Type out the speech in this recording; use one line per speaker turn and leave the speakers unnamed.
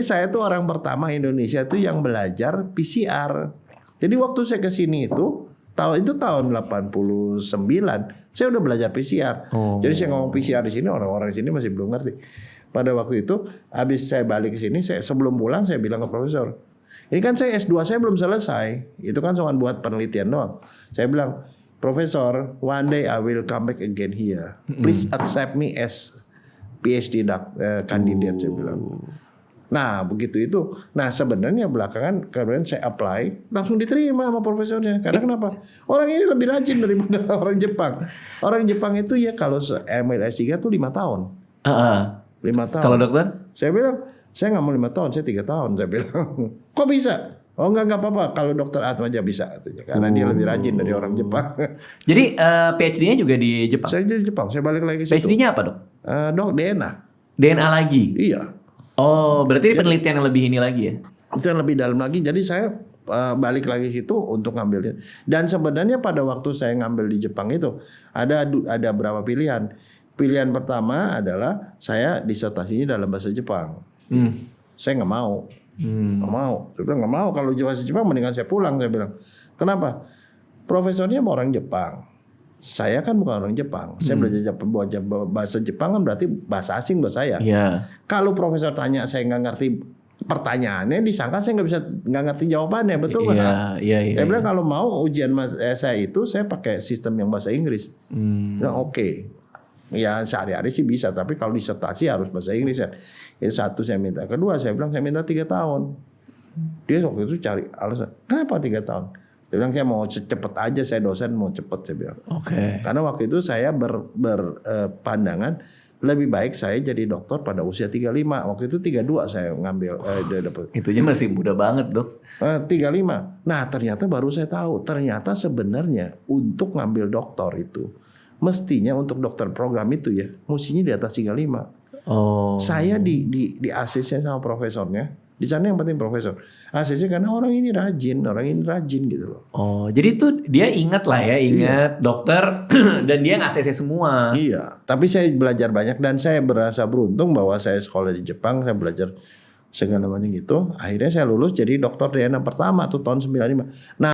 Saya tuh orang pertama Indonesia tuh yang belajar PCR. Jadi waktu saya ke sini itu tahun 89, saya udah belajar PCR. Jadi saya ngomong PCR di sini, orang-orang di sini masih belum ngerti. Pada waktu itu habis saya balik ke sini, sebelum pulang saya bilang ke profesor, ini kan saya S2 saya belum selesai. Itu kan cuma buat penelitian doang. Saya bilang, "Profesor, one day I will come back again here. Please accept me as PhD candidate," saya bilang. Nah begitu itu. Nah sebenarnya belakangan kemudian saya apply, langsung diterima sama profesornya. Karena kenapa? Orang ini lebih rajin daripada orang Jepang. Orang Jepang itu ya kalau ML S3 tuh 5 tahun. 5 tahun.
Kalau dokter?
Saya bilang, saya nggak mau 5 tahun, saya 3 tahun. Saya bilang, kok bisa? Oh enggak apa-apa. Kalau dokter Atma aja bisa. Karena dia lebih rajin dari orang Jepang.
Jadi PhD-nya juga di Jepang?
Saya di Jepang, saya balik lagi ke situ.
PhD-nya apa dok?
Dok, DNA.
DNA lagi?
Iya.
Oh, berarti penelitian yang lebih ini lagi ya?
Itu yang lebih dalam lagi. Jadi saya balik lagi situ untuk ngambilnya. Dan sebenarnya pada waktu saya ngambil di Jepang itu ada berapa pilihan. Pilihan pertama adalah saya disertasinya dalam bahasa Jepang. Saya nggak mau. Nggak mau. Saya bilang nggak mau. Kalau bahasa Jepang mendingan saya pulang. Saya bilang. Kenapa? Profesornya orang Jepang. Saya kan bukan orang Jepang. Saya belajar bahasa Jepang kan berarti bahasa asing buat saya.
Yeah.
Kalau profesor tanya saya nggak ngerti pertanyaannya, disangka saya nggak ngerti jawabannya, betul nggak? Saya bilang kalau mau ujian saya itu saya pakai sistem yang bahasa Inggris. Bilang oke. Ya sehari-hari sih bisa, tapi kalau disertasi harus bahasa Inggris ya. Itu satu saya minta. Kedua saya bilang saya minta 3 tahun. Dia waktu itu cari alasan. Kenapa 3 tahun? Dia bilang saya mau cepet aja, saya dosen mau cepet, saya bilang. Karena waktu itu saya berpandangan lebih baik saya jadi dokter pada usia 35. Waktu itu 32 saya ngambil dapat.
Itunya masih muda banget dok.
35. Nah ternyata baru saya tahu, ternyata sebenarnya untuk ngambil doktor itu mestinya untuk dokter program itu ya, mestinya di atas 35. Saya di ACC sama profesornya. Di sana yang penting profesor. ACC karena orang ini rajin gitu loh.
Jadi tuh dia ingat lah ya, dokter dan dia nge-ACC semua.
Iya, tapi saya belajar banyak dan saya berasa beruntung bahwa saya sekolah di Jepang, saya belajar segala macam gitu. Akhirnya saya lulus jadi dokter DNA pertama tuh tahun 95. Nah,